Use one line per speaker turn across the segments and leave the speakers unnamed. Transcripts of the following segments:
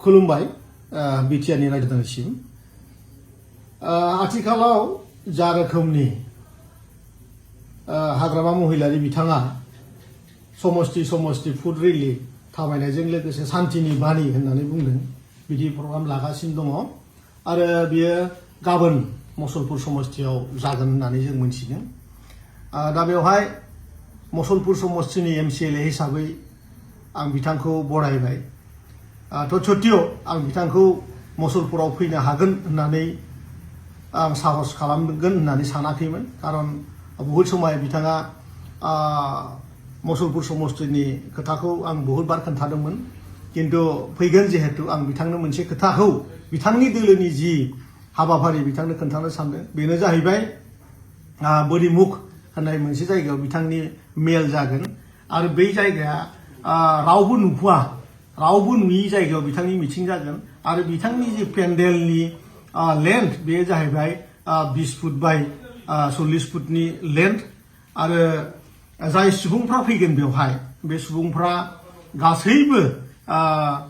खुलुमबाय बिटिआरनि रायजोनिसिम आथिखालाव जा रोखोमनि हाग्रामा महिलारि बिथाङा समस्ति समस्ति फुड रेली थाबायनायजों लोगोसे शान्तिनि बानी होननानै बुंदों बिदि प्रग्राम लागासिनो दङ आरो बियो गाबोन मसलपुर समस्तियाव जागोन होननानै जों मोनथिदों दा बेवहाय मसलपुर समस्तिनि एमसिएलए हिसाबै आं बिथांखौ बरायबाय तथ्यथिय आं बिथांखौ मसलपुराव फैनो हागोन होननानै आं साहस खालामगोन होननानै सानाखैमोन खारन बहुत समय बिथाङा मसलपुर समस्तिनि खोथाखौ आं बहुत बार खोन्थादोंमोन किन्तु फैगोन जिहेतु आं बिथांनो मोनसे खोथाखौ बिथांनि दोलोनि जि हाबाफारि बिथांनो खोन्थानो सानदों बेनो जाहैबाय बोरिमुख होननाय मोनसे जायगायाव बिथांनि मेल जागोन आरो बै जायगाया रावबो नुवा रावबो नुयि जायगायाव बिथांनि मिटिं जागोन आरो बिथांनि जि पेन्डेलनि लेन्थ बे जाहैबाय 20 फुट बाय 40 फुटनि लेन्थ आरो जाय सुबुंफ्रा फैगोन बेवहाय बे सुबुंफ्रा गासैबो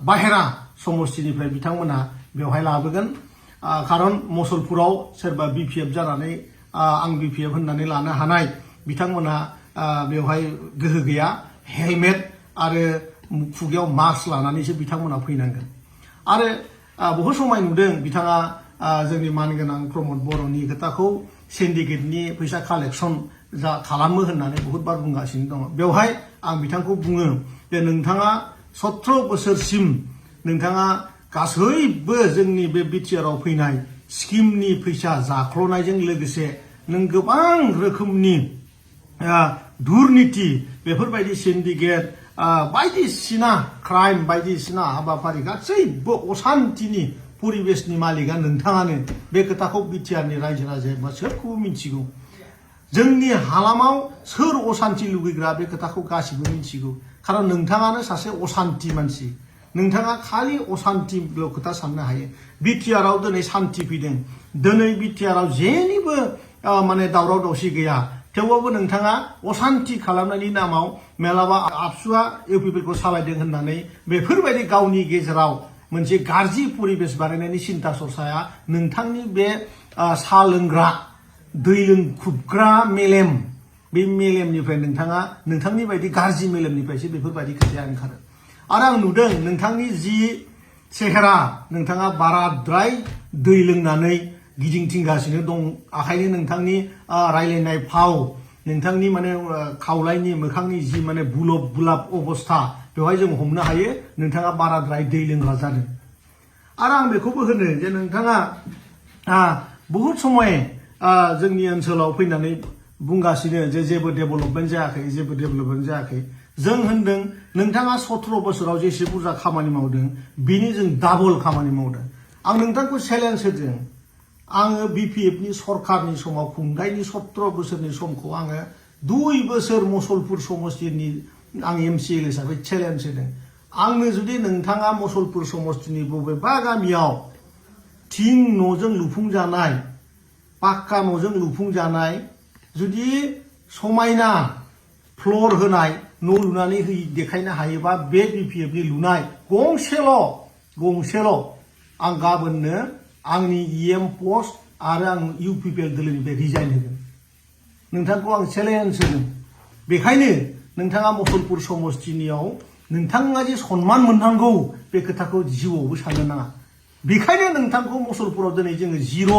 बाहेरा समस्तिनिफ्राय बिथांमोना बेवहाय लाबोगोन खारन मसलपुराव सोरबा बिपिएफ जानानै आं बिपिएफ होननानै लानो हानाय बिथांमोना बेवहाय गोहो गैया हेलमेट आरो खुगायाव मास्क लानानैसो बिथांमोना फैनांगोन आरो बहुत समय नुदों बिथाङा जोंनि मानगोनां प्रमद बर'नि खोथाखौ सिन्डिकेटनि फैसा कालेक्सन जा खालामो होननानै बहुत बार बुंगासिनो दङ बेवहाय आं बिथांखौ बुङो जे नोंथाङा 17 बोसोरसिम नोंथाङा गासैबो जोंनि बे बिटिआरआव फैनाय स्किमनि फैसा जाख्ल'नायजों लोगोसे नों गोबां रोखोमनि दुर्नीति बेफोरबायदि सिन्डिकेट बायदिसिना क्राइम बायदिसिना हाबाफारि गासैबो अशान्तिनि परिबेशनि मालिकआ नोंथाङानो बे खोथाखौ बिटिआरनि रायजो राजाया सोरखौबो मिथिगौ जोंनि हालामाव सोर अशान्ति लुगैग्रा बे खोथाखौ गासिबो मिथिगौ खारन नोंथाङानो सासे अशान्ति मानसि नोंथाङा खालि अशान्तिल' खोथा साननो हायो बिटिआरआव दिनै शान्ति फैदों दिनै बिटिआरआव जेनिबो माने दावराव दावसि गैया थेवबाबो नोंथाङा अशान्ति खालामनायनि नामाव मेलाबा आबसुआ इउपिपिएलखौ सालायदों होननानै बेफोरबायदि गावनि गेजेराव मोनसे गाज्रि परिबेश बानायनायनि सिन्ता सरसाया नोंथांनि बे सा लोंग्रा दै लोंखुबग्रा मेलेम बे मेलेमनिफ्राय नोंथाङा नोंथांनि बायदि गाज्रि मेलेमनिफ्रायसो बेफोरबायदि खोथाया ओंखारो आरो आं नुदों नोंथांनि जि सेहेरा नोंथाङा बाराद्राय दै लोंनानै गिदिंथिंगासिनो दं आखायनो नोंथांनि रायलायनाय फाव नोंथांनि माने खावलायनि मोखांनि जि माने बुलब बुलाब अबस्था बेवहाय जों हमनो हायो नोंथाङा बाराद्राय दै लोंग्रा जादों आरो आं बेखौबो होनो जे नोंथाङा बहुत समय जोंनि ओनसोलाव फैनानै बुंगासिनो जे जेबो डेभेलपमेन्ट जायाखै जों होनदों नोंथाङा 17 बोसोराव जेसे बुरजा खामानि मावदों बिनि जों डाबल खामानि मावदों आं नोंथांखौ चेलेन्ज होदों आङो बिपिएफनि सरकारनि समाव खुंथायनि 17 बोसोरनि समखौ आङो 2 बोसोर मसलपुर समस्तिनि आं एमसिएल हिसाबै चेलेन्ज होदों आंनो जुदि नोंथाङा मसलपुर समस्तिनि बबेबा गामियाव थिं न'जों लुफुंजानाय पाक्का न'जों लुफुंजानाय जुदि समायना फ्लर होनाय न' लुनानै देखायनो हायोबा बे बिपिएफनि लुनाय गंसेल' आं गाबोननो आंनि इएम पस्ट आरो आं इउपिपिएल दोलोनिफ्राय रिजाइन होगोन नोंथांखौ आं चेलेन्ज होदों बेखायनो नोंथाङा मसलपुर समस्तिनियाव नोंथाङा जे सन्मान मोननांगौ बे खोथाखौ जिउआवबो साननो नाङा बेखायनो नोंथांखौ मसलपुराव दिनै जोङो जिर'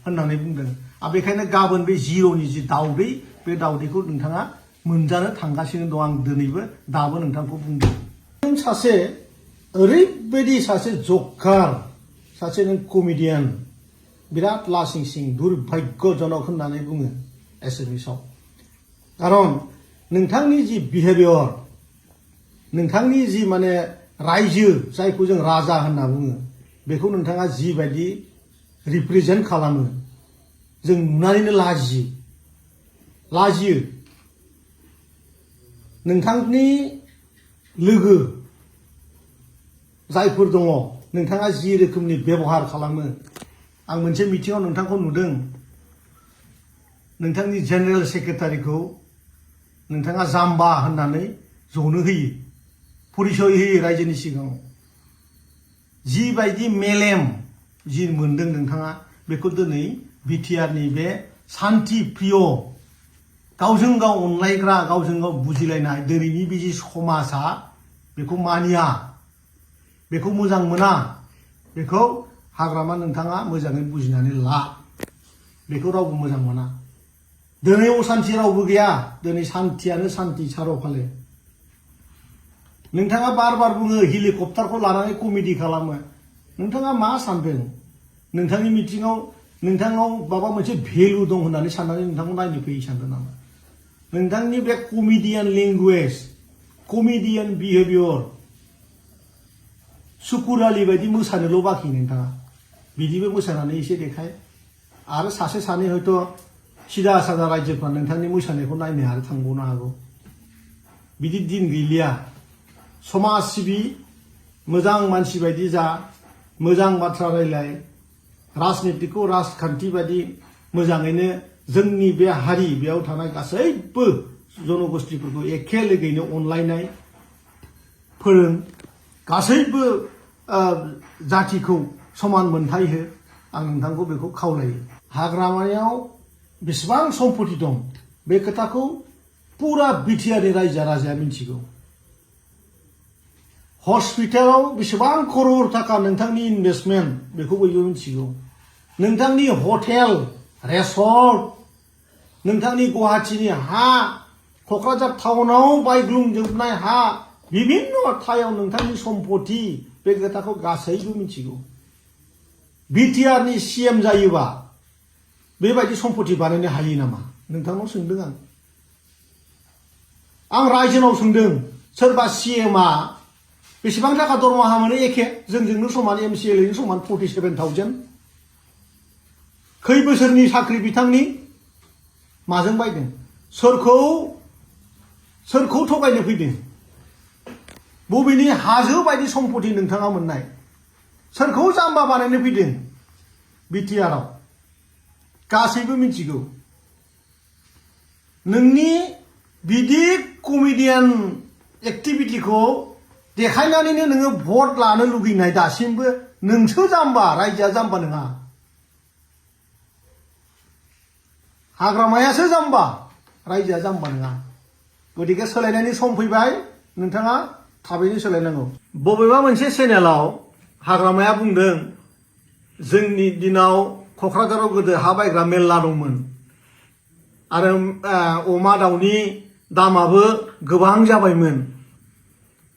होननानै बुंदों आरो बेखायनो गाबोन बे जिर'नि जि दावदै बे दावदैखौ नोंथाङा मोनजानो थांगासिनो दं आं दिनैबो दाबो नोंथांखौ बुंदों नों सासे ओरैबायदि सासे जकार सासे नों कमेडियान बिराद लासिं सिं दुर्भाग्यजनक होननानै बुङो एसामिसाव खारन नोंथांनि जि बिहेभियर नोंथांनि जि माने रायजो जायखौ जों राजा होनना बुङो बेखौ नोंथाङा जिबायदि रिप्रेजेन्ट खालामो जों नुनानैनो लाजियो नोंथांनि लोगो जायफोर दङ नोंथाङा जि रोखोमनि बेबहार खालामो आं मोनसे मिटिङाव नोंथांखौ नुदों नोंथांनि जेनेरेल सेक्रेटारिखौ नोंथाङा जाम्बा होननानै जनो होयो परिचय होयो रायजोनि सिगाङाव जिबायदि मेलेम जि मोनदों नोंथाङा बेखौ दिनै बिटिआरनि बे शान्ति प्रिय गावजों गाव अनलायग्रा गावजों गाव बुजिलायनाय दिनैनि बे जि समाजा बेखौ मानिया बेखौ मोजां मोना बेखौ हाग्रामा नोंथाङा मोजाङै बुजिनानै ला बेखौ रावबो मोजां मोना दिनै अशान्ति रावबो गैया दिनै शान्तियानो शान्ति सारौफाले नोंथाङा बार बार बुङो हेलिकप्टारखौ लानानै कमेडि खालामो नोंथाङा मा सानदों नोंथांनि मिटिङाव नोंथांनाव माबा मोनसे भेलु दं होननानै साननानै नोंथांखौ नायनो फैयो सानदों नामा नोंथांनि बे कमेडियान लेंगुवेज कमेडियान बिहेभियर सुकुरालि बायदि मोसानोल' बाखि नोंथाङा बिदिबो मोसानानै एसे देखाय आरो सासे सानै हयथ' सिदा सादा रायजोफ्रा नोंथांनि मोसानायखौ नायनो आरो थांबावनो हागौ बिदि दिन गैलिया समाज सिबि मोजां मानसि बायदि जा मोजां बाथ्रा रायलाय राजनितिखौ राजखान्थि बायदि मोजाङैनो जोंनि बे हारि बेयाव थानाय गासैबो जनगोष्ठीफोरखौ एखे लोगोयैनो अनलायनाय फोरों गासैबो जातिखौ समान मोनथाय हो आं नोंथांखौ बेखौ खावलायो हाग्रामायाव बेसेबां सम्पति दं बे खोथाखौ पुरा बिटिआरनि रायजो राजाया मिथिगौ हस्पिटालाव बेसेबां करोड़ थाखा नोंथांनि इनभेस्टमेन्ट बेखौ बयबो मिथिगौ नोंथांनि हटेल रेसर्ट नोंथांनि गुवाहाटीनि हा क'क्राझार टाउनाव बायग्लुंजोबनाय हा विभिन्न थायाव नोंथांनि सम्पति बे खोथाखौ गासैबो मिथिगौ बिटिआरनि सीएम जायोबा बेबायदि सम्पति बानायनो हायो नामा नोंथांनाव सोंदों आं रायजोनाव सोंदों सोरबा सीएमआ बेसेबां थाखा दरमाहा मोनो एखे जोंजोंनो समान एमसिएलएनि समान 47,000 खै बोसोरनि साख्रि बिथांनि माजों बायदों सोरखौ थगायनो फैदों बबेनि हाजो बायदि सम्पति नोंथाङा मोननाय सोरखौ जाम्बा बानायनो फैदों बिटिआरआव गासैबो मिथिगौ नोंनि बिदि कमेडियान एक्टिभिटिखौ देखायनानैनो नोङो भट लानो लुगैनाय दासिमबो नोंसो जाम्बा रायजोआ जाम्बा नङा हाग्रामायासो जाम्बा रायजोआ जाम्बा नङा गतिके सोलायनायनि सम फैबाय नोंथाङा थाबैनो सोलायनांगौ बबेबा मोनसे चेनेलाव हाग्रामाया बुंदों जोंनि दिनाव क'क्राझाराव गोदो हा बायग्रा मेल्ला दंमोन आरो अमा दाउनि दामाबो गोबां जाबायमोन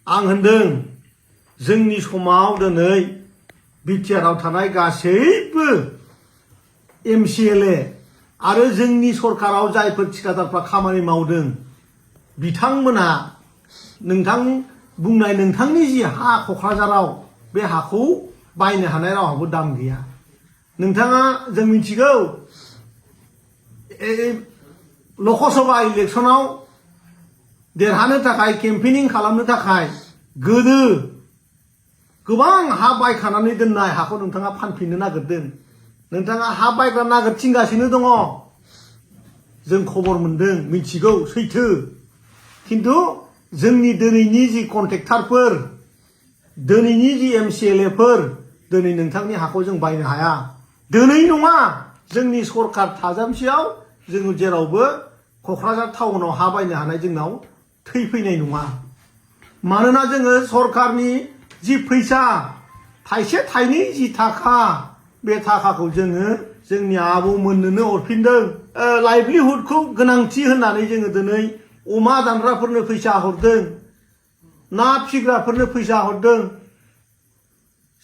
आं होनदों जोंनि समाव दिनै बिटिआरआव थानाय गासैबो एमसिएलए आरो जोंनि सरकाराव जायफोर थिखादारफ्रा खामानि मावदों बिथांमोना नोंथां बुंनाय नोंथांनि जि हा क'क्राझाराव बे हाखौ बायनो हानाय रावहाबो दाम गैया नोंथाङा जों मिथिगौ लकसभा इलेक्सनाव देरहानो थाखाय केम्पेनिं खालामनो थाखाय गोदो गोबां हा बायखानानै दोननाय हाखौ नोंथाङा फानफिननो नागिरदों नोंथाङा हा बायग्रा नागिरथिंगासिनो दङ जों खबर मोनदों मिथिगौ सैथो खिन्थु जोंनि दिनैनि जि कन्ट्रेक्टारफोर दिनैनि जि एमसिएलएफोर दिनै नोंथांनि हाखौ जों बायनो हाया दिनै नङा जोंनि सरकार थाजामसेयाव जों जेरावबो क'क्राझार टाउनाव हा बायनो हानाय जोंनाव थैफैनाय नङा मानोना जोङो सरकारनि जि फैसा थाइसे थाइनै जि थाखा बे थाखाखौ जोङो जोंनि आबौमोननोनो हरफिनदों लाइभलिहुडखौ गोनांथि होननानै जोङो दिनै अमा दानग्राफोरनो फैसा हरदों ना फिग्राफोरनो फैसा हरदों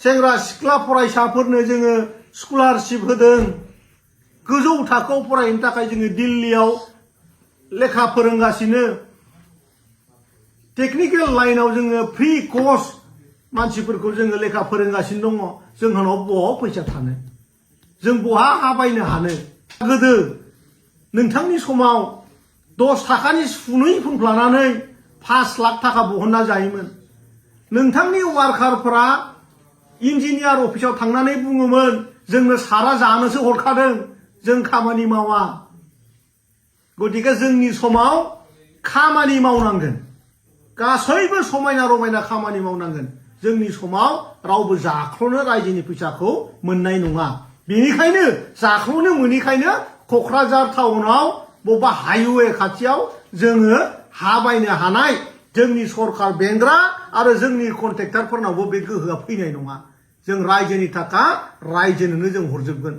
सेंग्रा सिख्ला फरायसाफोरनो जोङो स्कलारशिप होदों गोजौ थाखोआव फरायनो थाखाय जोङो दिल्लीयाव लेखा फोरोंगासिनो टेक्निकेल लाइनाव जोङो फ्रि कर्स मानसिफोरखौ जोङो लेखा फोरोंगासिनो दङ जोंहानाव बहा फैसा थानो जों बहा हा बायनो हानो गोदो नोंथांनि समाव 10 थाखानि सुनै फुनफ्लानानै 5 लाख थाखा बहनना जायोमोन नोंथांनि वार्कारफोरा इन्जिनियार अफिसाव थांनानै बुङोमोन जोंनो सारा जानोसो हरखादों जों खामानि मावा गतिके जोंनि समाव खामानि मावनांगोन गासैबो समायना रमायना खामानि मावनांगोन जोंनि समाव रावबो जाख्ल'नो रायजोनि फैसाखौ मोननाय नङा बेनिखायनो जाख्ल'नो मोनैखायनो क'क्राझार टाउनाव बबेबा हाइवे खाथियाव जोङो हा बायनो हानाय जोंनि सरकार बेंग्रा आरो जोंनि कन्ट्रेक्टरफोरनावबो बे गोहोआ फैनाय नङा जों रायजोनि थाखा रायजोनोनो जों हरजोबगोन